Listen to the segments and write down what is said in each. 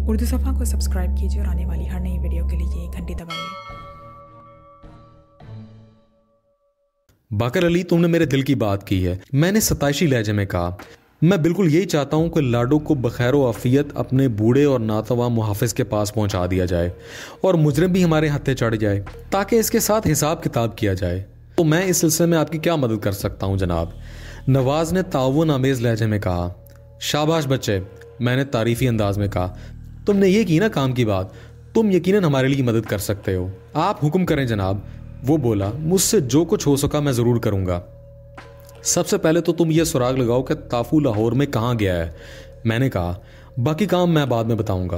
उर्दू सफ़ा को सब्सक्राइब कीजिए और आने वाली हर नई वीडियो के लिए घंटी दबाइए। बाकर अली, तुमने मेरे दिल की बात की है। मैंने सताइशी लहजे में कहा, मैं बिल्कुल यही चाहता हूं कि लाडो को बखैर आफियत अपने बूढ़े और नातवा मुहाफिज के पास पहुंचा दिया जाए और मुजरिम भी हमारे हत्थे चढ़ जाए ताकि इसके साथ हिसाब किताब किया जाए। तो मैं इस सिलसिले में आपकी क्या मदद कर सकता हूं जनाब? नवाज ने ताउन आमेज लहजे में कहा। शाबाश बच्चे, मैंने तारीफी अंदाज में कहा। तुमने ये की ना काम की बात, तुम यकीनन हमारे लिए मदद कर सकते हो। आप हुक्म करें जनाब। वो बोला, मुझसे जो कुछ हो सका मैं जरूर करूंगा। सबसे पहले तो तुम ये सुराग लगाओ कि ताफू लाहौर में कहाँ गया है। मैंने कहा, बाकी काम मैं बाद में बताऊंगा।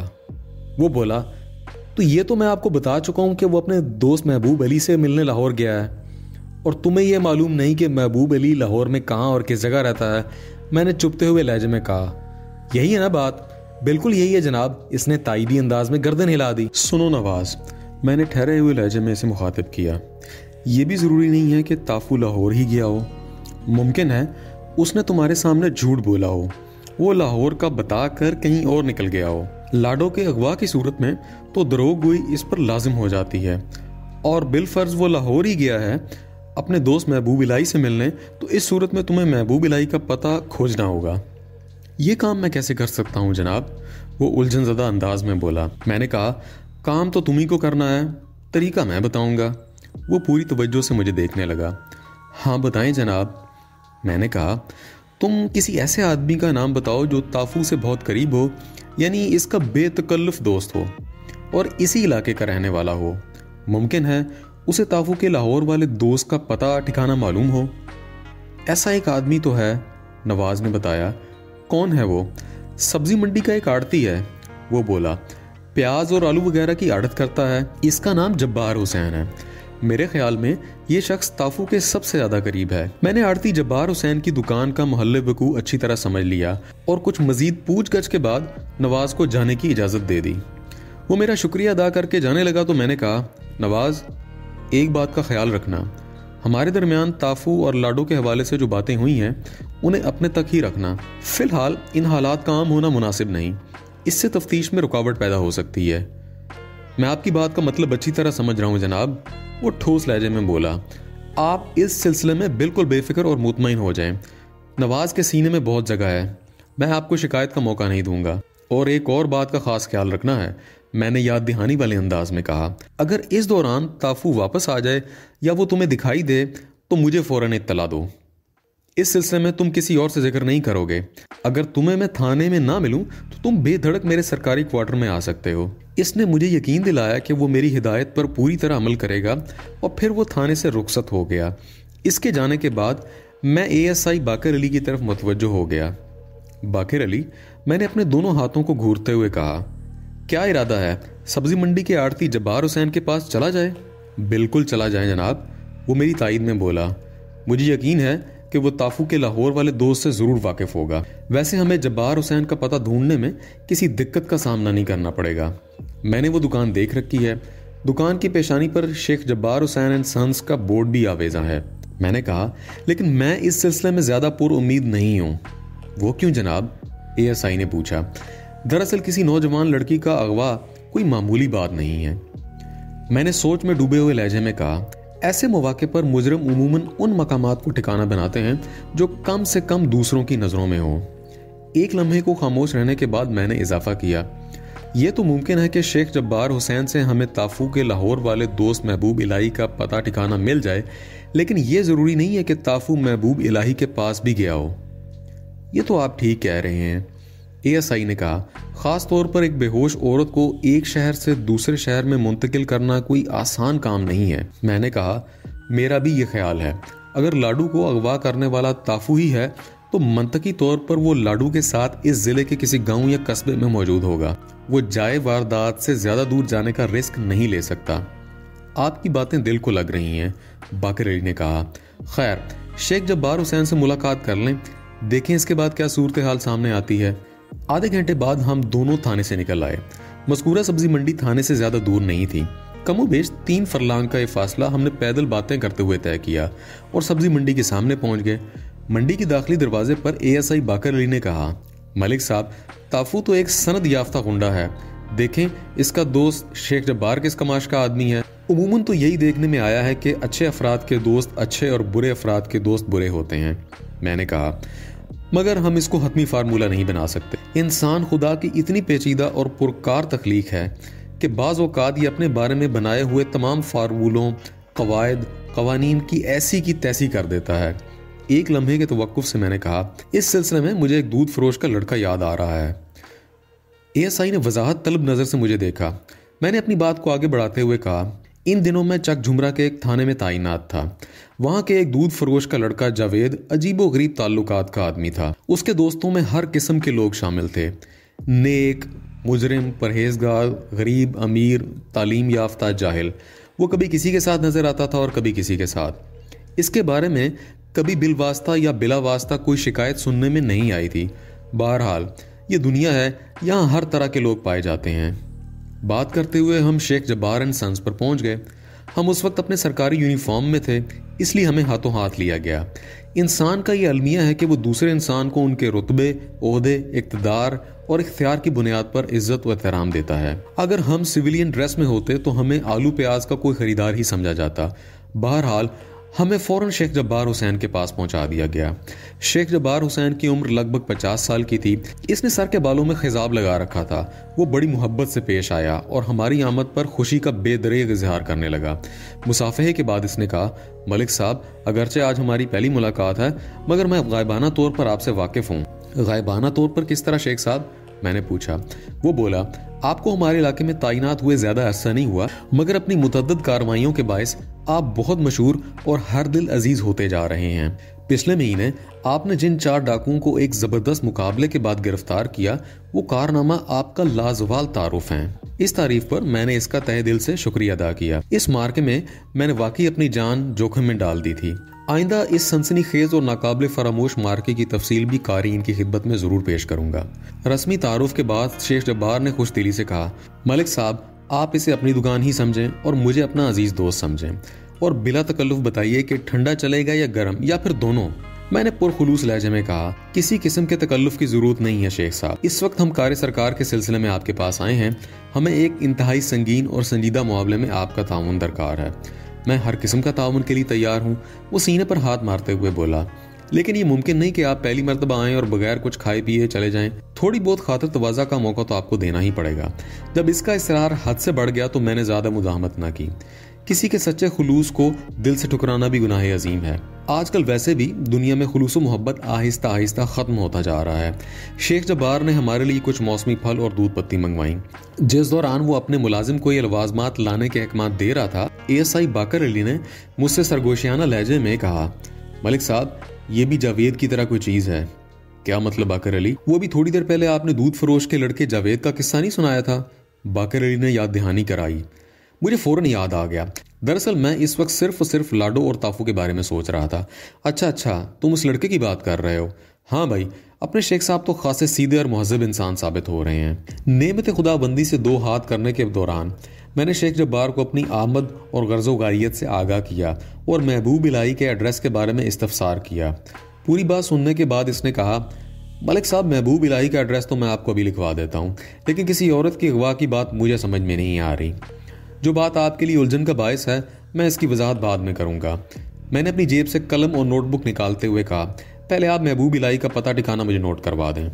वो बोला, तो ये तो मैं आपको बता चुका हूं कि वो अपने दोस्त महबूब अली से मिलने लाहौर गया है और तुम्हें यह मालूम नहीं कि महबूब अली लाहौर में कहाँ और किस जगह रहता है। मैंने चुपते हुए लहजे में कहा। यही है ना बात? बिल्कुल यही है जनाब। इसने ताइदी अंदाज में गर्दन हिला दी। सुनो नवाज, मैंने ठहरे हुए लहजे में इसे मुखातिब किया, यह भी जरूरी नहीं है कि ताफू लाहौर ही गया हो। मुमकिन है उसने तुम्हारे सामने झूठ बोला हो, वो लाहौर का बताकर कहीं और निकल गया हो। लाडो के अगवा की सूरत में तो दरोगोई इस पर लाजिम हो जाती है और बिलफर्ज वो लाहौर ही गया है अपने दोस्त महबूब इलाही से मिलने, तो इस सूरत में तुम्हें महबूब इलाही का पता खोजना होगा। ये काम मैं कैसे कर सकता हूँ जनाब? वो उलझन ज़दा अंदाज में बोला। मैंने कहा, काम तो तुम्ही को करना है, तरीका मैं बताऊंगा। वो पूरी तवज्जो से मुझे देखने लगा। हाँ बताएं जनाब। मैंने कहा, तुम किसी ऐसे आदमी का नाम बताओ जो ताफू से बहुत करीब हो, यानी इसका बेतकल्लुफ दोस्त हो और इसी इलाके का रहने वाला हो। मुमकिन है उसे ताफू के लाहौर वाले दोस्त का पता ठिकाना मालूम हो। ऐसा एक आदमी तो है, नवाज ने बताया। कौन है वो? सब्जी मंडी का एक आड़ती है। वो बोला, प्याज और आलू वगैरह की आड़त करता है। इसका नाम जब्बार हुसैन है। मेरे ख्याल में ये शख्स ताफू के सबसे ज्यादा करीब है। मैंने आड़ती जब्बार हुसैन की दुकान का मोहल्ले वकू अच्छी तरह समझ लिया और कुछ मजीद पूछगछ के बाद नवाज को जाने की इजाजत दे दी। वो मेरा शुक्रिया अदा करके जाने लगा तो मैंने कहा, नवाज एक बात का ख्याल रखना, हमारे दरमियान ताफू और लाडो के हवाले से जो बातें हुई हैं उन्हें अपने तक ही रखना। फिलहाल इन हालात का आम होना मुनासिब नहीं, इससे तफ्तीश में रुकावट पैदा हो सकती है। मैं आपकी बात का मतलब अच्छी तरह समझ रहा हूं जनाब। वो ठोस लहजे में बोला। आप इस सिलसिले में बिल्कुल बेफिक्र और मुतमईन हो जाएं। नवाज के सीने में बहुत जगह है, मैं आपको शिकायत का मौका नहीं दूंगा। और एक और बात का खास ख्याल रखना है, मैंने याद दहानी वाले अंदाज में कहा, अगर इस दौरान ताफू वापस आ जाए या वो तुम्हें दिखाई दे तो मुझे फौरन इत्तला दो। इस सिलसिले में तुम किसी और से जिक्र नहीं करोगे। अगर तुम्हें मैं थाने में ना मिलूं तो तुम बेधड़क मेरे सरकारी क्वार्टर में आ सकते हो। इसने मुझे यकीन दिलाया कि वो मेरी हिदायत पर पूरी तरह अमल करेगा और फिर वो थाने से रुखसत हो गया। इसके जाने के बाद मैं ASI बाकर अली की तरफ मुतवज्जो हो गया। बाकर अली, मैंने अपने दोनों हाथों को घूरते हुए कहा, क्या इरादा है? सब्जी मंडी के आड़ती जब्बार हुसैन के पास चला जाए? बिल्कुल चला जाए जनाब, वो मेरी तायद में बोला। मुझे यकीन है कि वो ताफू के लाहौर वाले दोस्त से जरूर वाकिफ होगा। वैसे हमें जब्बार हुसैन का पता ढूंढने में किसी दिक्कत का सामना नहीं करना पड़ेगा। मैंने वो दुकान देख रखी है। दुकान की पेशानी पर शेख जब्बार हुसैन एंड सन्स का बोर्ड भी आवेजा है। मैंने कहा, लेकिन मैं इस सिलसिले में ज्यादा पुर उम्मीद नहीं हूं। वो क्यों जनाब? ASI ने पूछा। दरअसल किसी नौजवान लड़की का अगवा कोई मामूली बात नहीं है। मैंने सोच में डूबे हुए लहजे में कहा, ऐसे मौके पर मुजरिम उमूमन उन मकामात को ठिकाना बनाते हैं जो कम से कम दूसरों की नजरों में हो। एक लम्हे को खामोश रहने के बाद मैंने इजाफा किया, यह तो मुमकिन है कि शेख जब्बार हुसैन से हमें ताफू के लाहौर वाले दोस्त महबूब इलाही का पता ठिकाना मिल जाए, लेकिन यह जरूरी नहीं है कि ताफू महबूब इलाही के पास भी गया हो। यह तो आप ठीक कह रहे हैं, ASI ने कहा। खास तौर पर एक बेहोश औरत को एक शहर से दूसरे शहर में मुंतकिल करना कोई आसान काम नहीं है। मैंने कहा, मेरा भी ये ख्याल है। अगर लाडू को अगवा करने वाला ताफू ही है तो मंतकी तौर पर वो लाडू के साथ इस जिले के किसी गांव या कस्बे में मौजूद होगा। वो जाए वारदात से ज्यादा दूर जाने का रिस्क नहीं ले सकता। आपकी बातें दिल को लग रही हैं, बाकर अली ने कहा। खैर, शेख जब्बार हुसैन से मुलाकात कर लें, देखें इसके बाद क्या सूरत हाल सामने आती है। आधे घंटे बाद हम दोनों थाने से निकल आए। मज़कूरा सब्जी मंडी थाने से ज्यादा दूर नहीं थी। कमोबेश 3 फरलांग का ये फासला हमने पैदल बातें करते हुए तय किया और सब्जी मंडी के सामने पहुंच गए। मंडी के दाखिली दरवाजे पर ASI बाकर अली ने कहा, मलिक साहब, ताफू तो एक सनद याफ्ता गुंडा है, देखें इसका दोस्त शेख जब्बार किस कमाश का आदमी है। उमूमन तो यही देखने में आया है कि अच्छे अफराद के दोस्त अच्छे और बुरे अफराद के दोस्त बुरे होते हैं। मैंने कहा, मगर हम इसको हतमी फार्मूला नहीं बना सकते। इंसान खुदा की इतनी पेचीदा और पुरकार तख्लीक है कि बाज़ औक़ात ये अपने बारे में बनाए हुए तमाम फार्मूलों, कवायद, कवानीन की ऐसी की तैसी कर देता है। एक लम्हे के तवक्कुफ से मैंने कहा, इस सिलसिले में मुझे एक दूध फरोश का लड़का याद आ रहा है। ASI ने वजाहत तलब नज़र से मुझे देखा। मैंने अपनी बात को आगे बढ़ाते हुए कहा, इन दिनों मैं चक झुमरा के एक थाने में तैनात था। वहाँ के एक दूध फरोश का लड़का जावेद अजीबो गरीब ताल्लुकात का आदमी था। उसके दोस्तों में हर किस्म के लोग शामिल थे, नेक, मुजरिम, परहेजगार, गरीब, अमीर, तालीम याफ्ता, जाहिल। वो कभी किसी के साथ नजर आता था और कभी किसी के साथ। इसके बारे में कभी बिलवास्ता या बिला वास्ता कोई शिकायत सुनने में नहीं आई थी। बहरहाल ये दुनिया है, यहाँ हर तरह के लोग पाए जाते हैं। बात करते हुए हम शेख जब्बार एंड सन्स पर पहुंच गए। हम उस वक्त अपने सरकारी यूनिफॉर्म में थे, इसलिए हमें हाथों हाथ लिया गया। इंसान का ये अलमिया है कि वो दूसरे इंसान को उनके रुतबे, ओहदे, इक़्तिदार और इख्तियार की बुनियाद पर इज्जत व एहतराम देता है। अगर हम सिविलियन ड्रेस में होते तो हमें आलू प्याज का कोई खरीदार ही समझा जाता। बहरहाल हमें फ़ौरन शेख जब्बार हुसैन के पास पहुंचा दिया गया। शेख जब्बार हुसैन की उम्र लगभग 50 साल की थी। इसने सर के बालों में खिजाब लगा रखा था। वो बड़ी मोहब्बत से पेश आया और हमारी आमद पर खुशी का बेदरेग इजहार करने लगा। मुसाफहे के बाद इसने कहा, मलिक साहब, अगरचे आज हमारी पहली मुलाकात है, मगर मैं गायबाना तौर पर आपसे वाकिफ़ हूँ। गायबाना तौर पर किस तरह शेख साहब? मैंने पूछा। वो बोला, आपको हमारे इलाके में तैनात हुए ज्यादा अरसा नहीं हुआ, मगर अपनी मुतअद्दिद कार्रवाइयों के बायस आप बहुत मशहूर और हर दिल अजीज होते जा रहे हैं। पिछले महीने आपने जिन 4 डाकुओं को एक जबरदस्त मुकाबले के बाद गिरफ्तार किया, वो कारनामा आपका लाजवाल तारुफ है। इस तारीफ पर मैंने इसका तहे दिल से शुक्रिया अदा किया। इस मार्के में मैंने वाकई अपनी जान जोखिम में डाल दी थी। आइंदा इस सनसनीखेज और नाकाबिल फरामोश मार्के की तफसील भी कारीन की खिदमत में जरूर पेश करूंगा। रस्मी तारुफ के बाद शेख जब्बार ने खुश दिली से कहा, मलिक साहब, आप इसे अपनी दुकान ही समझें और मुझे अपना अजीज दोस्त समझें, और बिला तकल्लुफ बताइए कि ठंडा चलेगा या गर्म या फिर दोनों। मैंने पुरखुलूस लहजे में कहा, किसी किस्म के तकल्लुफ की जरूरत नहीं है शेख साहब। इस वक्त हम कार्य सरकार के सिलसिले में आपके पास आए हैं। हमें एक इंतहाई संगीन और संजीदा मामले में आपका ताउन दरकार है। मैं हर किस्म का ताउन के लिए तैयार हूँ। वो सीने पर हाथ मारते हुए बोला, लेकिन ये मुमकिन नहीं कि आप पहली मर्तबा आएं और बगैर कुछ खाए पिए चले जाएं। थोड़ी बहुत खातिर तवाज़ा का मौका तो आपको देना ही पड़ेगा। जब इसका इसरार हद से बढ़ गया तो मैंने ज्यादा मुज़ाहमत ना की। किसी के सच्चे खुलूस को दिल से ठुकराना भी गुनाह अजीम है। आजकल वैसे भी दुनिया में खुलूस मोहब्बत आहिस्ता आहिस्ता खत्म होता जा रहा है। शेख जब्बार ने हमारे लिए कुछ मौसमी फल और दूध पत्ती मंगवाई। जिस दौरान वो अपने मुलाजिम को ये लवाजमात लाने के अहकाम दे रहा था, ASI बाकर अली ने मुझसे सरगोशियाना लहजे में कहा, मलिक साहब, ये भी जावेद की तरह कोई चीज है। क्या मतलब बाकर अली? वो भी थोड़ी देर पहले आपने दूध फरोश के लड़के जावेद का किस्सा नहीं सुनाया था? बाकर अली ने याद दहानी कराई। मुझे फौरन याद आ गया। दरअसल मैं इस वक्त सिर्फ और सिर्फ लाडो और ताफू के बारे में सोच रहा था। अच्छा, तुम उस लड़के की बात कर रहे हो? हाँ भाई, अपने शेख साहब तो खासे सीधे और महज़ब इंसान साबित हो रहे हैं। नेमत खुदाबंदी से 2 हाथ करने के दौरान मैंने शेख जब्बार को अपनी आमद और गर्ज़ो गारियत से आगाह किया और महबूब इलाही के एड्रेस के बारे में इस्तफसार किया। पूरी बात सुनने के बाद इसने कहा, मलिक साहब, महबूब इलाही का एड्रेस तो मैं आपको अभी लिखवा देता हूँ, लेकिन किसी औरत की अगवा की बात मुझे समझ में नहीं आ रही। जो बात आपके लिए उलझन का बायस है, मैं इसकी वजाहत बाद में करूंगा। मैंने अपनी जेब से कलम और नोटबुक निकालते हुए कहा, पहले आप महबूब इलाही का पता ठिकाना मुझे नोट करवा दें।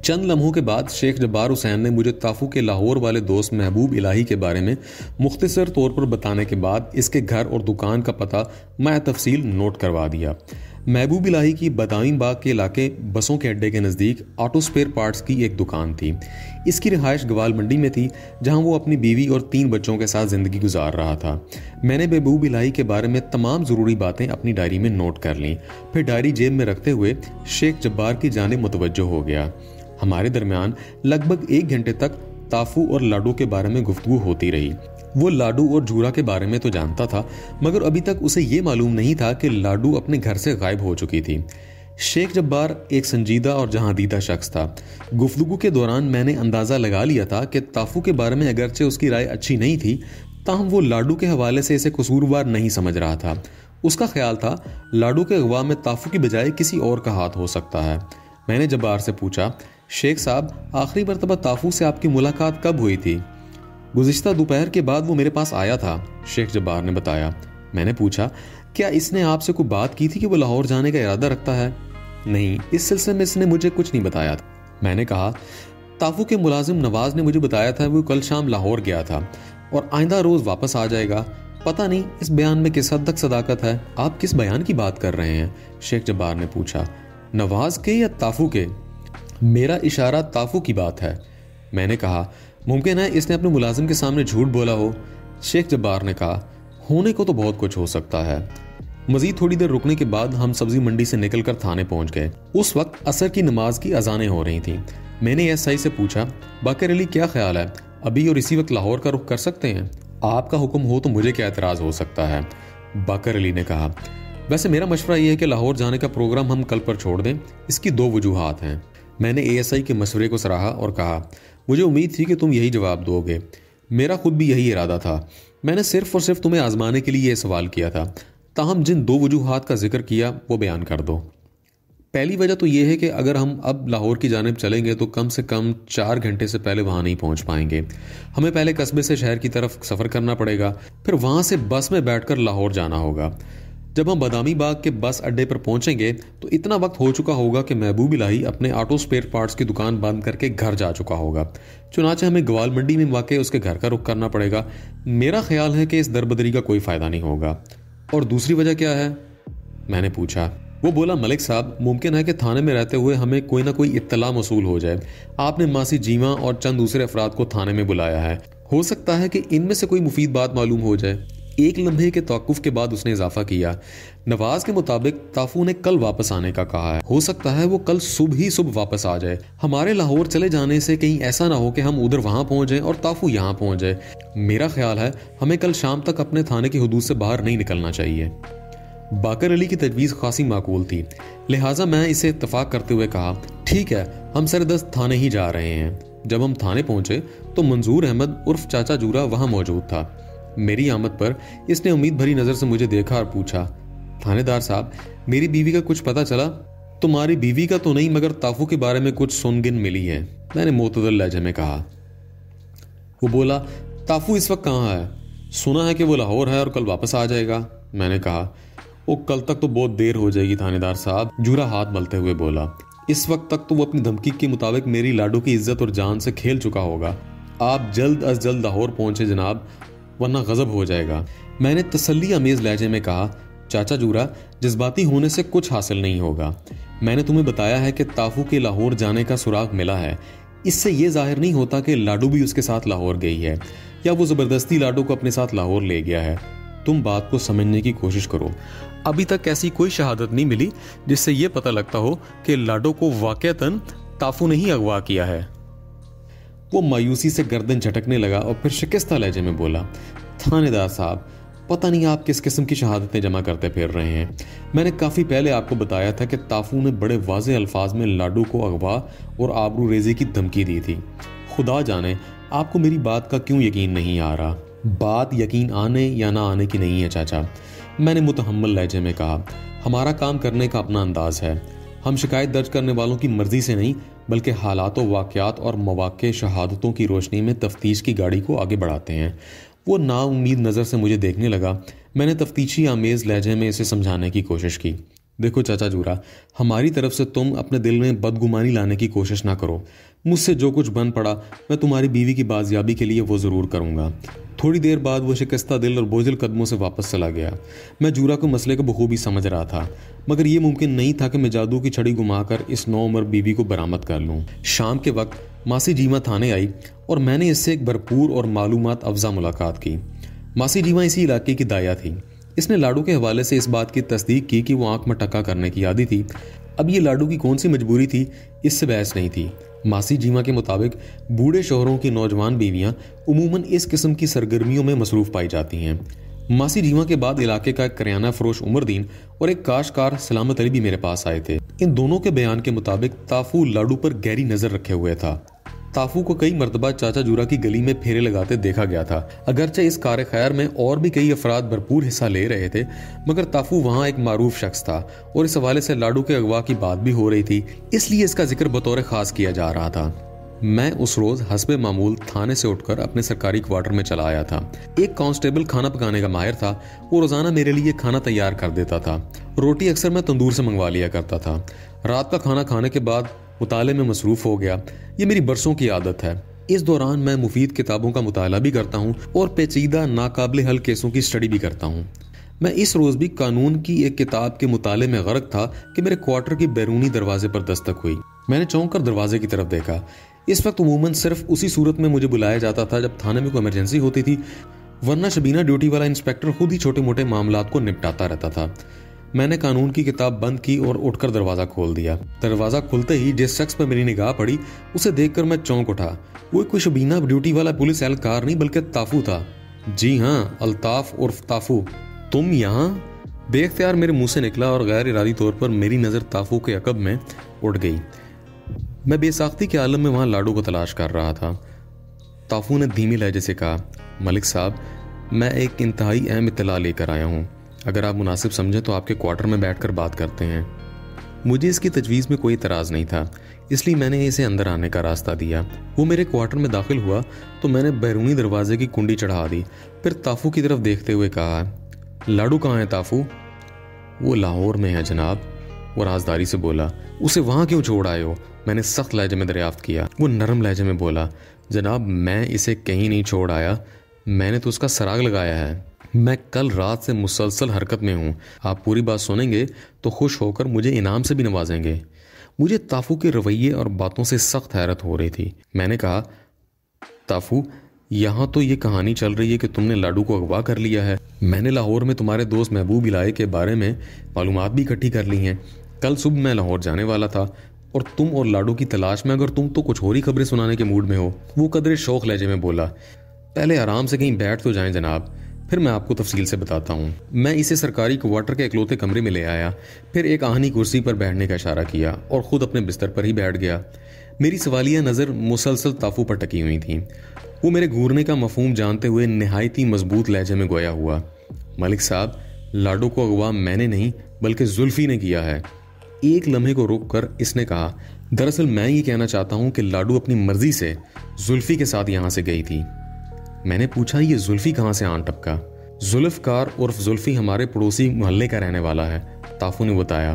चंद लम्हों के बाद शेख जब्बार हुसैन ने मुझे ताफू के लाहौर वाले दोस्त महबूब इलाही के बारे में मुख्तसर तौर पर बताने के बाद इसके घर और दुकान का पता मैं तफसील नोट करवा दिया। महबूब इलाही की बदामीन बाग के इलाके बसों के अड्डे के नज़दीक ऑटो स्पेयर पार्ट्स की एक दुकान थी। इसकी रिहाइश गवाल मंडी में थी, जहां वो अपनी बीवी और 3 बच्चों के साथ ज़िंदगी गुजार रहा था। मैंने महबूब इलाही के बारे में तमाम ज़रूरी बातें अपनी डायरी में नोट कर लीं। फिर डायरी जेब में रखते हुए शेख जब्बार की जानिब मुतवज्जो हो गया। हमारे दरमियान लगभग 1 घंटे तक ताफू और लाडू के बारे में गुफ्तगू होती रही। वो लाडू और झूरा के बारे में तो जानता था, मगर अभी तक उसे ये मालूम नहीं था कि लाडू अपने घर से गायब हो चुकी थी। शेख जब्बार एक संजीदा और जहांदीदा शख्स था। गुफ्तगू के दौरान मैंने अंदाज़ा लगा लिया था कि ताफू के बारे में अगरचे उसकी राय अच्छी नहीं थी, ताहम वो लाडू के हवाले से इसे कसूरवार नहीं समझ रहा था। उसका ख्याल था लाडू के अगवा में ताफू की बजाय किसी और का हाथ हो सकता है। मैंने जब्बार से पूछा, शेख साहब, आखिरी मरतबा ताफू से आपकी मुलाकात कब हुई थी? गुज़िश्ता दोपहर के बाद वो मेरे पास आया था, शेख जब्बार ने बताया। मैंने पूछा, क्या इसने आपसे कोई बात की थी कि वो लाहौर जाने का इरादा रखता है? नहीं, इस सिलसिले में इसने मुझे कुछ नहीं बताया था। मैंने कहा, ताफू के मुलाजिम नवाज ने मुझे बताया था वो कल शाम लाहौर गया था और आइंदा रोज वापस आ जाएगा। पता नहीं इस बयान में किस हद तक सदाकत है। आप किस बयान की बात कर रहे हैं? शेख जब्बार ने पूछा। नवाज के या ताफू के? मेरा इशारा ताफू की बात है। मैंने कहा, मुमकिन है इसने अपने मुलाजिम के सामने झूठ बोला हो। शेख जब्बार ने कहा, होने को तो बहुत कुछ हो सकता है। मजीद थोड़ी देर रुकने के बाद हम सब्जी मंडी से निकलकर थाने पहुंच गए। उस वक्त असर की नमाज की अजानें हो रही थी। मैंने एसआई से पूछा, बाकर अली क्या ख्याल है, अभी और इसी वक्त लाहौर का रुख कर सकते हैं? आपका हुक्म हो तो मुझे क्या एतराज हो सकता है, बाकर अली ने कहा। वैसे मेरा मशवरा यह है कि लाहौर जाने का प्रोग्राम हम कल पर छोड़ दें। इसकी दो वजूहात हैं। मैंने एएसआई के मशवरे को सराहा और कहा, मुझे उम्मीद थी कि तुम यही जवाब दोगे। मेरा खुद भी यही इरादा था। मैंने सिर्फ और सिर्फ तुम्हें आजमाने के लिए यह सवाल किया था। ताहम जिन दो वजूहात का जिक्र किया वो बयान कर दो। पहली वजह तो यह है कि अगर हम अब लाहौर की जानिब चलेंगे तो कम से कम 4 घंटे से पहले वहां नहीं पहुंच पाएंगे। हमें पहले कस्बे से शहर की तरफ सफ़र करना पड़ेगा, फिर वहां से बस में बैठकर लाहौर जाना होगा। जब हम बादामी बाग के बस अड्डे पर पहुंचेंगे तो इतना वक्त हो चुका होगा कि महबूब इलाही अपने ऑटो स्पेयर पार्ट्स की दुकान बंद करके घर जा चुका होगा। चुनाचे हमें ग्वाल मंडी में वाकई उसके घर का रुख करना पड़ेगा। मेरा ख्याल है कि इस दरबदरी का कोई फ़ायदा नहीं होगा। और दूसरी वजह क्या है? मैंने पूछा। वो बोला, मलिक साहब, मुमकिन है कि थाने में रहते हुए हमें कोई ना कोई इत्तला मौसूल हो जाए। आपने मासी जीवा और चंद दूसरे अफराद को थाने में बुलाया है। हो सकता है कि इनमें से कोई मुफीद बात मालूम हो जाए। एक लम्हे के तौक़ुफ़ के बाद उसने इजाफा किया, नवाज के मुताबिक ताफू ने कल वापस आने का कहा है। हो सकता है वो कल सुबह वापस आ जाए। हमारे लाहौर चले जाने से कहीं ऐसा ना हो कि हम उधर वहां पहुंच जाएं और ताफू यहाँ पहुंच जाए। मेरा ख्याल है हमें कल शाम तक अपने थाने की हुदूद से बाहर नहीं निकलना चाहिए। बाकर अली की तजवीज़ खासी माकूल थी, लिहाजा मैं इसे इत्तफाक करते हुए कहा, ठीक है, हम सरदस्त थाने ही जा रहे हैं। जब हम थाने पहुंचे तो मंजूर अहमद उर्फ चाचा जूरा वहां मौजूद था। मेरी आमद पर इसने उम्मीद भरी नजर से मुझे देखा और पूछा, थानेदार साहब, मेरी बीवी का कुछ पता चला? तुम्हारी बीवी का तो नहीं, मगर ताफू के बारे में कुछ सुनगिन मिली है, मैंने मोतदल लहजे में कहा। वो बोला, ताफू इस वक्त कहाँ है? सुना है कि वो लाहौर है और कल वापस आ जाएगा। मैंने कहा, वो कल तक तो बहुत देर हो जाएगी थानेदार साहब, जूरा हाथ मलते हुए बोला। इस वक्त तक तो वो अपनी धमकी के मुताबिक मेरी लाडो की इज्जत और जान से खेल चुका होगा। आप जल्द अज जल्द लाहौर पहुंचे जनाब, वरना गजब हो जाएगा। मैंने तसल्ली अमेज लहजे में कहा, चाचा जूरा, जज्बाती होने से कुछ हासिल नहीं होगा। मैंने तुम्हें बताया है कि ताफू के लाहौर जाने का सुराग मिला है। इससे यह जाहिर नहीं होता कि लाडो भी उसके साथ लाहौर गई है या वो जबरदस्ती लाडो को अपने साथ लाहौर ले गया है। तुम बात को समझने की कोशिश करो। अभी तक ऐसी कोई शहादत नहीं मिली जिससे यह पता लगता हो कि लाडो को वाकईतन ताफू ने ही अगवा किया है। वो मायूसी से गर्दन झटकने लगा और फिर शिकस्ता लहजे में बोला, थानेदार साहब, पता नहीं आप किस किस्म की शहादतें जमा करते फिर रहे हैं। मैंने काफ़ी पहले आपको बताया था कि ताफू ने बड़े वाज़ेह अल्फाज में लाडो को अगवा और आबरू रेजी की धमकी दी थी। खुदा जाने आपको मेरी बात का क्यों यकीन नहीं आ रहा। बात यकीन आने या ना आने की नहीं है चाचा, मैंने मुतहम्मल लहजे में कहा। हमारा काम करने का अपना अंदाज है। हम शिकायत दर्ज करने वालों की मर्जी से नहीं, बल्कि हालात व वाक़यात और मौक़े शहादतों की रोशनी में तफ्तीश की गाड़ी को आगे बढ़ाते हैं। वो नाउम्मीद नज़र से मुझे देखने लगा। मैंने तफ्तीशी आमेज़ लहजे में इसे समझाने की कोशिश की। देखो चाचा जूरा, हमारी तरफ से तुम अपने दिल में बदगुमानी लाने की कोशिश ना करो। मुझसे जो कुछ बन पड़ा मैं तुम्हारी बीवी की बाजियाबी के लिए वो ज़रूर करूँगा। थोड़ी देर बाद वो शिकस्ता दिल और बोझिल कदमों से वापस चला गया। मैं जूरा को मसले को बखूबी समझ रहा था, मगर ये मुमकिन नहीं था कि मैं जादू की छड़ी घुमाकर इस नौ उम्र बीवी को बरामद कर लूँ। शाम के वक्त मासी जीमा थाने आई और मैंने इससे एक भरपूर और मालूमात अफजा मुलाकात की। मासी जीमा इसी इलाके की दाया थी। इसने लाडू के हवाले से इस बात की तस्दीक की कि वो आंख में टक्का करने की आदी थी। अब ये लाडू की कौन सी मजबूरी थी, इससे बहस नहीं थी। मासी जीमा के मुताबिक बूढ़े शोहरों की नौजवान बीवियां उमूमन इस किस्म की सरगर्मियों में मसरूफ पाई जाती हैं। मासी जीमा के बाद इलाके का एक करियाना फरोश उमरदीन और एक काशकार सलामत अली भी मेरे पास आए थे। इन दोनों के बयान के मुताबिक ताफू लाडू पर गहरी नजर रखे हुए था। ताफू को कई मर्तबा चाचा जूरा की गली में फेरे लगाते देखा गया था। अगरचे इस कार खैर में और भी कई अफराद भरपूर हिस्सा ले रहे थे, मगर ताफू वहां एक मारूफ शख्स था और इस हवाले से लाडू के अगवा की बात भी हो रही थी, इसलिए इसका जिक्र बतौर खास किया जा रहा था। मैं उस रोज हस्बे मामूल थाने से उठकर अपने सरकारी क्वार्टर में चला आया था। एक कांस्टेबल खाना पकाने का माहिर था। वो रोजाना मेरे लिए खाना तैयार कर देता था। रोटी अक्सर मैं तंदूर से मंगवा लिया करता था। रात का खाना खाने के बाद मुताले में मसरूफ हो गया। ये मेरी बरसों की आदत है। इस दौरान मैं मुफीद किताबों का मुताला भी करता हूँ और पेचीदा नाकाबिल हल केसों की स्टडी भी करता हूँ। मैं इस रोज भी कानून की एक किताब के मुताले में गर्क था कि मेरे क्वार्टर की बैरूनी दरवाजे पर दस्तक हुई। मैंने चौंक कर दरवाजे की तरफ देखा। इस वक्त उमूमन सिर्फ उसी सूरत में मुझे बुलाया जाता था जब थाने में कोई इमरजेंसी होती थी, वरना शबीना ड्यूटी वाला इंस्पेक्टर खुद ही छोटे मोटे मामलात को निपटाता रहता था। मैंने कानून की किताब बंद की और उठकर दरवाजा खोल दिया। दरवाजा खुलते ही जिस शख्स पर मेरी निगाह पड़ी उसे देखकर मैं चौंक उठा। वो कोई शबीना ड्यूटी वाला पुलिस एहलकार नहीं बल्कि ताफू था। जी हाँ, अल्ताफ उर्फ ताफू, तुम यहाँ? बेख्तियार मेरे मुंह से निकला और गैर इरादी तौर पर मेरी नज़र ताफू के अकब में उड़ गई। मैं बेसाख्ती के आलम में वहां लाडू को तलाश कर रहा था। ताफू ने धीमी लहजे से कहा, मलिक साहब, मैं एक इंतहाई अहम इत्तला लेकर आया हूँ। अगर आप मुनासिब समझें तो आपके क्वार्टर में बैठकर बात करते हैं। मुझे इसकी तजवीज़ में कोई इतराज़ नहीं था, इसलिए मैंने इसे अंदर आने का रास्ता दिया। वो मेरे क्वार्टर में दाखिल हुआ तो मैंने बैरूनी दरवाजे की कुंडी चढ़ा दी। फिर ताफू की तरफ देखते हुए कहा, लाडू कहाँ है ताफू? वो लाहौर में है जनाब, वो राजदारी से बोला। उसे वहां क्यों छोड़ आए हो? मैंने सख्त लहजे में दरियाफ्त किया। वो नरम लहजे में बोला, जनाब मैं इसे कहीं नहीं छोड़ आया, मैंने तो उसका सराग लगाया है। मैं कल रात से मुसलसल हरकत में हूँ। आप पूरी बात सुनेंगे तो खुश होकर मुझे इनाम से भी नवाजेंगे। मुझे ताफू के रवैये और बातों से सख्त हैरत हो रही थी। मैंने कहा, ताफू, यहाँ तो ये कहानी चल रही है कि तुमने लाडू को अगवा कर लिया है। मैंने लाहौर में तुम्हारे दोस्त महबूब इलाही के बारे में मालूमात भी इकट्ठी कर ली हैं। कल सुबह मैं लाहौर जाने वाला था और तुम और लाडू की तलाश में, अगर तुम तो कुछ और ही खबरें सुनाने के मूड में हो। वो कदरे शौक लहजे में बोला, पहले आराम से कहीं बैठ तो जाएं जनाब, फिर मैं आपको तफसील से बताता हूँ। मैं इसे सरकारी क्वार्टर के इकलौते कमरे में ले आया, फिर एक आहनी कुर्सी पर बैठने का इशारा किया और खुद अपने बिस्तर पर ही बैठ गया। मेरी सवालिया नज़र मुसलसल ताफू पर टकी हुई थी। वो मेरे घूरने का मफहूम जानते हुए निहायती मजबूत लहजे में गोया हुआ, मलिक साहब, लाडू को अगवा मैंने नहीं बल्कि जुल्फी ने किया है। एक लम्हे को रोक कर इसने कहा, दरअसल मैं ये कहना चाहता हूँ कि लाडू अपनी मर्जी से जुल्फी के साथ यहाँ से गई थी। मैंने पूछा, ये जुल्फी कहाँ से आन टपका? जुल्फकार उर्फ जुल्फी हमारे पड़ोसी मोहल्ले का रहने वाला है, ताफू ने बताया।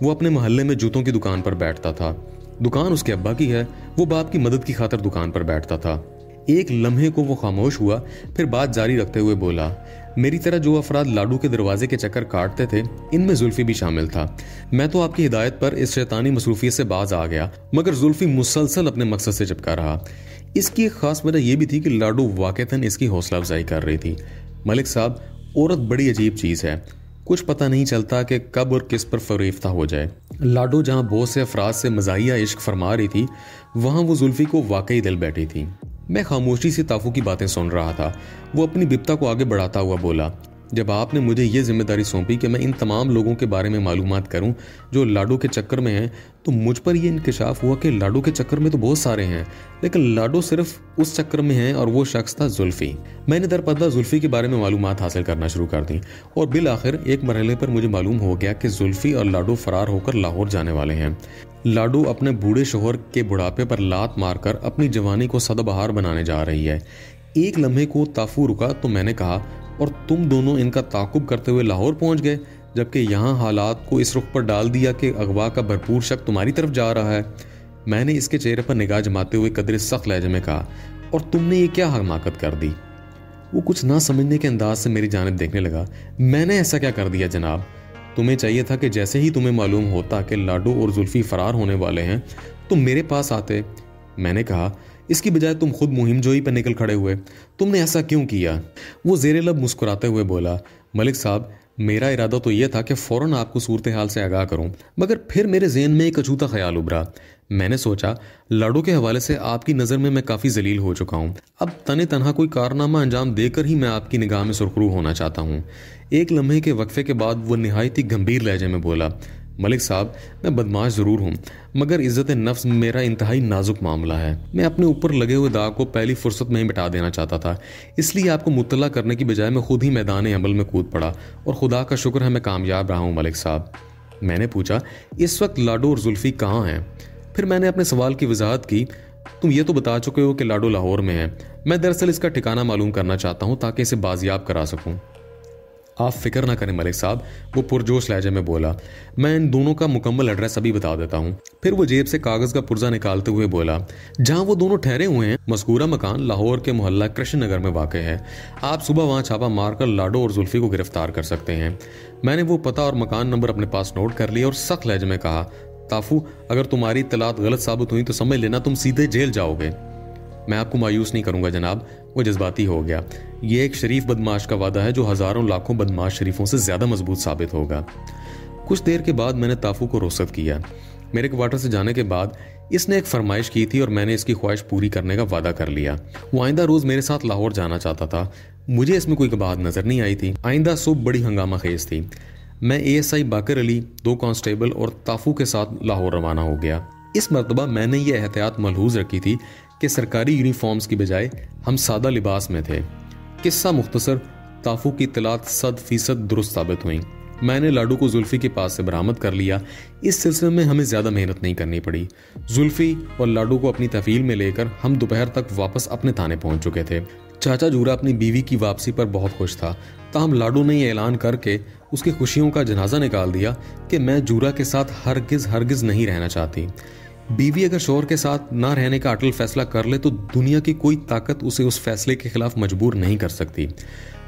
वो अपने मोहल्ले में जूतों की दुकान पर बैठता था। दुकान उसके अब्बा की है। वो बाप की मदद की खातिर दुकान पर बैठता था। एक लम्हे को वो खामोश हुआ, फिर बात जारी रखते हुए बोला, मेरी तरह जो अफराद लाडू के दरवाजे के चक्कर काटते थे, इनमें जुल्फी भी शामिल था। मैं तो आपकी हिदायत पर इस शैतानी मसरूफियत से बाज आ गया, मगर जुल्फी मुसलसल अपने मकसद से चिपका रहा। इसकी एक खास वजह यह भी थी कि लाडू वाकईतन इसकी हौसला अफजाई कर रही थी। मलिक साहब, औरत बड़ी अजीब चीज है, कुछ पता नहीं चलता कि कब और किस पर फरेफ्ता हो जाए। लाडू जहां बहुत से अफराद से मज़ाहिया इश्क फरमा रही थी, वहां वो जुल्फी को वाकई दिल बैठी थी। मैं खामोशी से ताफू की बातें सुन रहा था। वो अपनी बिपता को आगे बढ़ाता हुआ बोला, जब आपने मुझे ये जिम्मेदारी सौंपी कि मैं इन तमाम लोगों के बारे में मालूमात करूं जो लाडू के चक्कर में हैं, तो मुझ पर यह इंकशाफ हुआ कि लाडू के चक्कर में तो बहुत सारे हैं, लेकिन लाडू सिर्फ उस चक्कर में है और वो शख्स था जुल्फी। मैंने दरपद्दा जुल्फी के बारे में मालूमात हासिल करना शुरू कर दी और बिल आखिर एक मरहले पर मुझे मालूम हो गया कि जुल्फी और लाडू फरार होकर लाहौर जाने वाले हैं। लाडू अपने बूढ़े शोहर के बुढ़ापे पर लात मारकर अपनी जवानी को सदाबहार बनाने जा रही है। एक लम्हे को ताफू रुका तो मैंने कहा, और तुम दोनों इनका ताकुब करते हुए लाहौर पहुंच गए, जबकि यहाँ हालात को इस रुख पर डाल दिया कि अगवा का भरपूर शक तुम्हारी तरफ जा रहा है। मैंने इसके चेहरे पर निगाह जमाते हुए कदरे सख्त लहजे में कहा, और तुमने ये क्या हमाकत कर दी? वो कुछ ना समझने के अंदाज से मेरी जानिब देखने लगा। मैंने ऐसा क्या कर दिया जनाब? तुम्हें चाहिए था कि जैसे ही तुम्हें मालूम होता कि लाडू और जुल्फी फरार होने वाले हैं तुम मेरे पास आते। मैंने कहा, इसकी बजाय तुम खुद मुहिम जोई पर निकल खड़े हुए। तुमने ऐसा क्यों किया? वो ज़ेरे लब मुस्कुराते हुए बोला, मलिक साहब, मेरा इरादा तो यह था कि फ़ौरन आपको सूरत हाल से आगाह करूं, मगर फिर मेरे ज़हन में एक अछूता ख्याल उभरा। मैंने सोचा, लाडू के हवाले से आपकी नज़र में मैं काफ़ी जलील हो चुका हूं, अब तने तनहा कोई कारनामा अंजाम देकर ही मैं आपकी निगाह में सुरखरू होना चाहता हूं। एक लम्हे के वक्फे के बाद वो निहायती गंभीर लहजे में बोला, मलिक साहब, मैं बदमाश ज़रूर हूँ, मगर इज़्ज़त नफ्स मेरा इंतहाई नाजुक मामला है। मैं अपने ऊपर लगे हुए दाग को पहली फुर्सत में ही मिटा देना चाहता था, इसलिए आपको मुत्तला करने की बजाय मैं खुद ही मैदान अमल में कूद पड़ा और खुदा का शुक्र है मैं कामयाब रहा हूँ मलिक साहब। मैंने पूछा, इस वक्त लाडो और जुल्फ़ी कहाँ हैं? फिर मैंने अपने सवाल की वजाहत की, तुम ये तो बता चुके हो कि लाडो लाहौर में है। मैं दरअसल इसका ठिकाना मालूम करना चाहता हूँ ताकि इसे बाजियाब करा सकूँ। आप फिक्र ना करें मलिक साहब, वो पुरजोश लहजे में बोला। मैं इन दोनों का मुकम्मल एड्रेस अभी बता देता हूँ। फिर वो जेब से कागज़ का पुर्जा निकालते हुए बोला, जहाँ वो दोनों ठहरे हुए हैं मज़कूरा मकान लाहौर के मोहल्ला कृष्ण नगर में वाक़ है। आप सुबह वहाँ छापा मारकर लाडो और जुल्फ़ी को गिरफ्तार कर सकते हैं। मैंने वो पता और मकान नंबर अपने पास नोट कर लिया और सख्त लहजे में कहा, ताफू, अगर तुम्हारी इत्तलात गलत साबित हुई तो समझ लेना तुम सीधे जेल जाओगे। मैं आपको मायूस नहीं करूंगा जनाब, वो जज्बाती हो गया। ये एक शरीफ बदमाश का वादा है जो हजारों लाखों बदमाश शरीफों से ज्यादा मजबूत साबित होगा। कुछ देर के बाद मैंने ताफू को रुखसत किया। मेरे क्वार्टर से जाने के बाद इसने एक फरमाइश की थी और मैंने इसकी ख्वाहिश पूरी करने का वादा कर लिया। वो आइंदा रोज मेरे साथ लाहौर जाना चाहता था। मुझे इसमें कोई बात नजर नहीं आई थी। आइंदा सुबह बड़ी हंगामा खेज थी। मैं ASI बाकर अली, 2 कांस्टेबल और ताफू के साथ लाहौर रवाना हो गया। इस मरतबा मैंने ये एहतियात मलहूज रखी थी कि सरकारी यूनिफॉर्म्स की बजाय हम सादा लिबास में थे। किस्सा मुख्तसर, ताफू की इत्तलात 100% दुरुस्त साबित हुई। मैंने लाडू को जुल्फ़ी के पास से बरामद कर लिया। इस सिलसिले में हमें ज़्यादा मेहनत नहीं करनी पड़ी। जुल्फ़ी और लाडू को अपनी तहवील में लेकर हम दोपहर तक वापस अपने थाने पहुंच चुके थे। चाचा जूरा अपनी बीवी की वापसी पर बहुत खुश था। ताहम लाडू ने यह ऐलान करके उसकी खुशियों का जनाजा निकाल दिया कि मैं जूरा के साथ हरगिज नहीं रहना चाहती। बीवी अगर शोहर के साथ ना रहने का अटल फैसला कर ले तो दुनिया की कोई ताकत उसे उस फैसले के खिलाफ मजबूर नहीं कर सकती।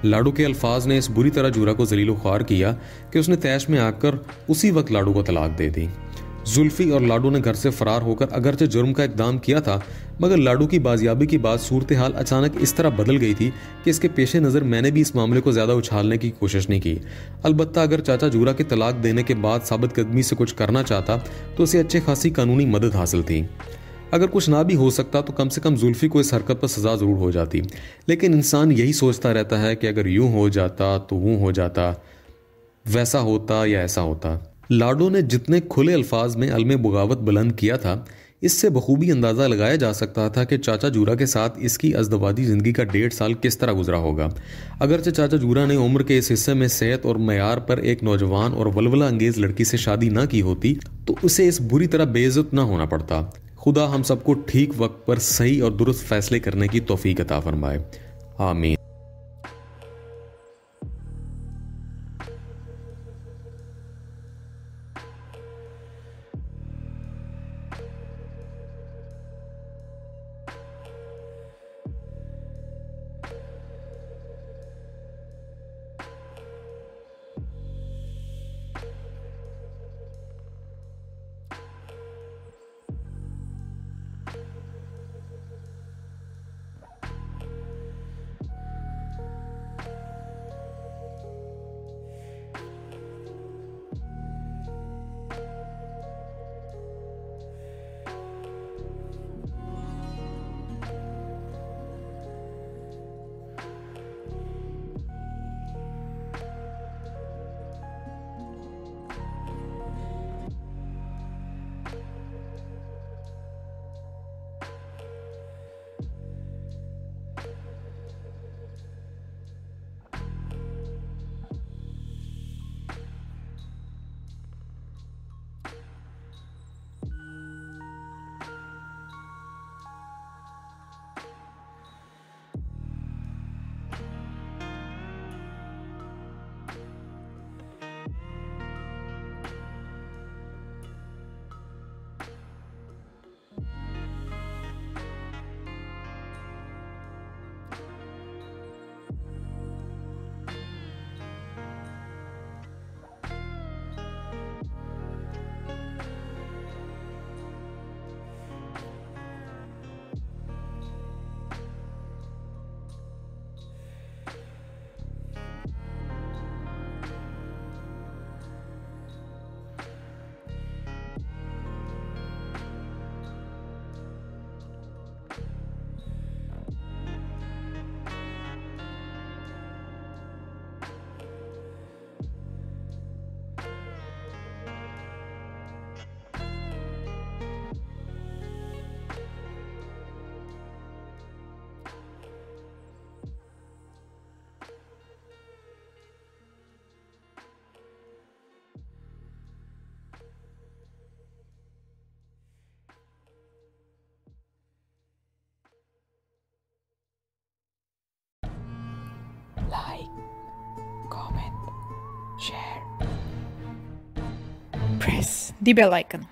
लाडू के अल्फाज ने इस बुरी तरह जूरा को जलीलो ख्वार किया कि उसने तैश में आकर उसी वक्त लाडू को तलाक दे दी। जुल्फ़ी और लाडू ने घर से फरार होकर अगरचे जुर्म का इक़दाम किया था, मगर लाडू की बाजियाबी के बाद सूरत हाल अचानक इस तरह बदल गई थी कि इसके पेश नज़र मैंने भी इस मामले को ज़्यादा उछालने की कोशिश नहीं की। अलबत्ता अगर चाचा जूरा के तलाक देने के बाद साबित कदमी से कुछ करना चाहता तो उसे अच्छी खासी कानूनी मदद हासिल थी। अगर कुछ ना भी हो सकता तो कम से कम जुल्फ़ी को इस हरकत पर सज़ा ज़रूर हो जाती। लेकिन इंसान यही सोचता रहता है कि अगर यूं हो जाता तो वो हो जाता, वैसा होता या ऐसा होता। लाडो ने जितने खुले अल्फाज में अलमे बगावत बुलंद किया था, इससे बखूबी अंदाज़ा लगाया जा सकता था कि चाचा जूरा के साथ इसकी अज़दवाजी ज़िंदगी का 1.5 साल किस तरह गुजरा होगा। अगरचे चाचा जूरा ने उम्र के इस हिस्से में सेहत और मयार पर एक नौजवान और वलवला अंगेज लड़की से शादी ना की होती तो उसे इस बुरी तरह बेइज्जत ना होना पड़ता। खुदा हम सबको ठीक वक्त पर सही और दुरुस्त फैसले करने की तौफीक अता फरमाए। आमीन। press the bell icon